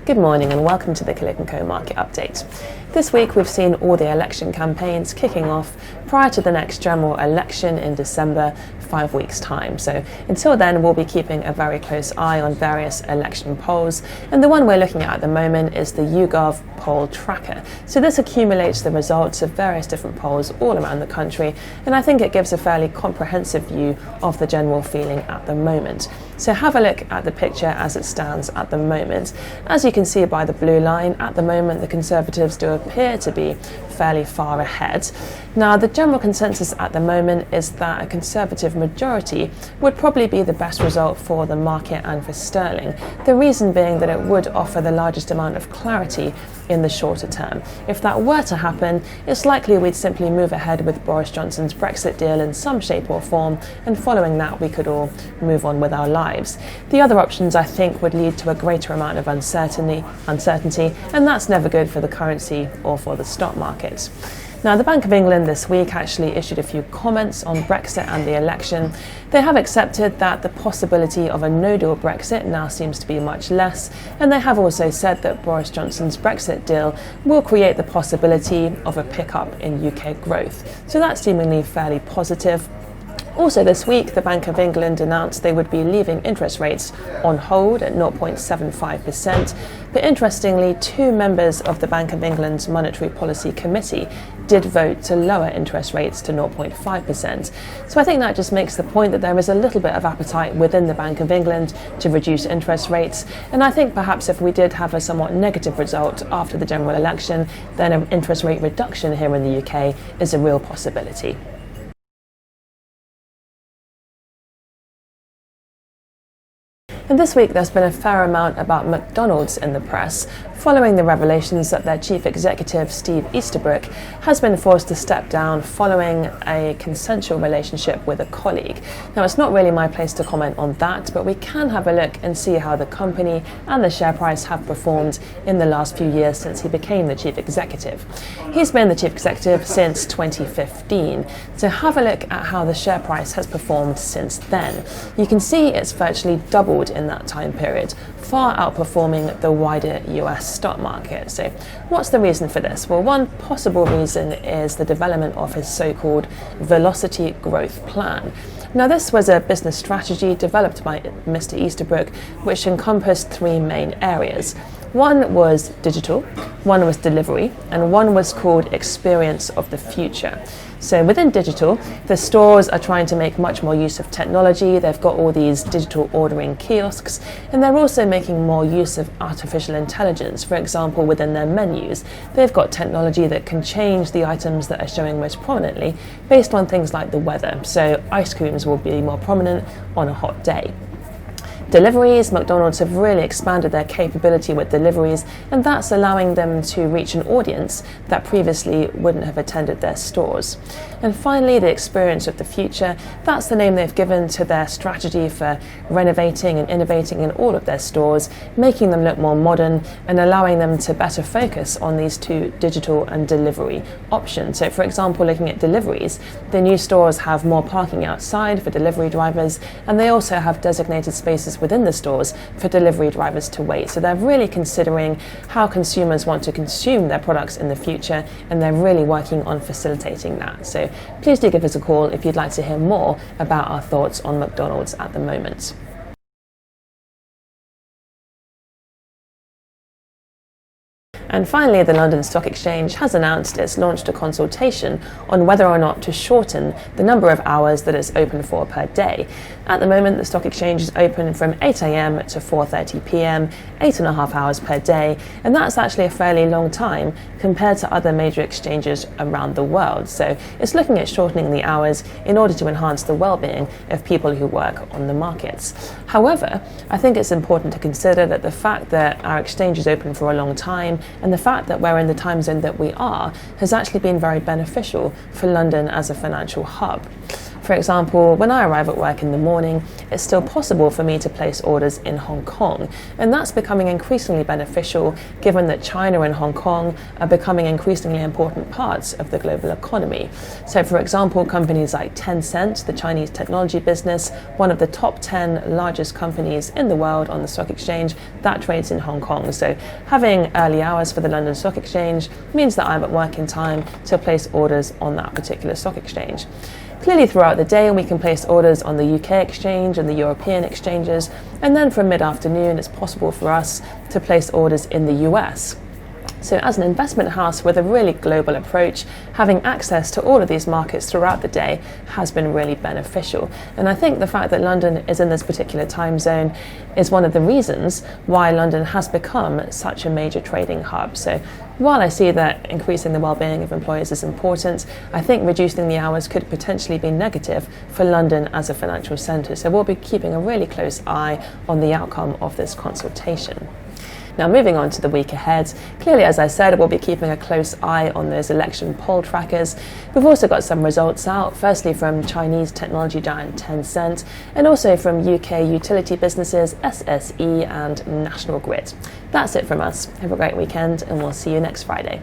Good morning and welcome to the Killik & Co market update. This week we've seen all the election campaigns kicking off prior to the next general election in December, 5 weeks' time. So until then we'll be keeping a very close eye on various election polls, and the one we're looking at the moment is the YouGov poll tracker. So this accumulates the results of various different polls all around the country, and I think it gives a fairly comprehensive view of the general feeling at the moment. So have a look at the picture as it stands at the moment. As you can see by the blue line, at the moment the Conservatives do appear to be fairly far ahead. Now the general consensus at the moment is that a Conservative majority would probably be the best result for the market and for sterling. The reason being that it would offer the largest amount of clarity in the shorter term. If that were to happen, it's likely we'd simply move ahead with Boris Johnson's Brexit deal in some shape or form, and following that we could all move on with our lives. The other options I think would lead to a greater amount of uncertainty, and that's never good for the currency or for the stock market. Now, the Bank of England this week actually issued a few comments on Brexit and the election. They have accepted that the possibility of a no-deal Brexit now seems to be much less, and they have also said that Boris Johnson's Brexit deal will create the possibility of a pickup in UK growth. So that's seemingly fairly positive. Also this week, the Bank of England announced they would be leaving interest rates on hold at 0.75%. But interestingly, two members of the Bank of England's Monetary Policy Committee did vote to lower interest rates to 0.5%. So I think that just makes the point that there is a little bit of appetite within the Bank of England to reduce interest rates. And I think perhaps if we did have a somewhat negative result after the general election, then an interest rate reduction here in the UK is a real possibility. And this week there's been a fair amount about McDonald's in the press, following the revelations that their chief executive, Steve Easterbrook, has been forced to step down following a consensual relationship with a colleague. Now, it's not really my place to comment on that, but we can have a look and see how the company and the share price have performed in the last few years since he became the chief executive. He's been the chief executive since 2015, so have a look at how the share price has performed since then. You can see it's virtually doubled in that time period, far outperforming the wider US stock market. So what's the reason for this? Well, one possible reason is the development of his so-called Velocity Growth Plan. Now, this was a business strategy developed by Mr. Easterbrook, which encompassed three main areas. One was digital, one was delivery, and one was called Experience of the Future. So within digital, the stores are trying to make much more use of technology. They've got all these digital ordering kiosks, and they're also making more use of artificial intelligence. For example, within their menus, they've got technology that can change the items that are showing most prominently based on things like the weather. So ice creams will be more prominent on a hot day. Deliveries, McDonald's have really expanded their capability with deliveries, and that's allowing them to reach an audience that previously wouldn't have attended their stores. And finally, the Experience of the Future, that's the name they've given to their strategy for renovating and innovating in all of their stores, making them look more modern and allowing them to better focus on these two digital and delivery options. So for example, looking at deliveries, the new stores have more parking outside for delivery drivers, and they also have designated spaces within the stores for delivery drivers to wait. So they're really considering how consumers want to consume their products in the future, and they're really working on facilitating that. So please do give us a call if you'd like to hear more about our thoughts on McDonald's at the moment. And finally, the London Stock Exchange has announced it's launched a consultation on whether or not to shorten the number of hours that it's open for per day. At the moment, the Stock Exchange is open from 8 a.m. to 4:30 p.m, 8.5 hours per day, and that's actually a fairly long time compared to other major exchanges around the world. So it's looking at shortening the hours in order to enhance the well-being of people who work on the markets. However, I think it's important to consider that the fact that our exchange is open for a long time and the fact that we're in the time zone that we are has actually been very beneficial for London as a financial hub. For example, when I arrive at work in the morning, it's still possible for me to place orders in Hong Kong, and that's becoming increasingly beneficial given that China and Hong Kong are becoming increasingly important parts of the global economy. So for example, companies like Tencent, the Chinese technology business, one of the top 10 largest companies in the world on the stock exchange, that trades in Hong Kong. So having early hours for the London Stock Exchange means that I'm at work in time to place orders on that particular stock exchange. Clearly throughout the day we can place orders on the UK exchange and the European exchanges, and then from mid-afternoon it's possible for us to place orders in the US. So as an investment house with a really global approach, having access to all of these markets throughout the day has been really beneficial. And I think the fact that London is in this particular time zone is one of the reasons why London has become such a major trading hub. So while I see that increasing the well-being of employees is important, I think reducing the hours could potentially be negative for London as a financial centre. So we'll be keeping a really close eye on the outcome of this consultation. Now, moving on to the week ahead, clearly, as I said, we'll be keeping a close eye on those election poll trackers. We've also got some results out, firstly from Chinese technology giant Tencent, and also from UK utility businesses SSE and National Grid. That's it from us. Have a great weekend, and we'll see you next Friday.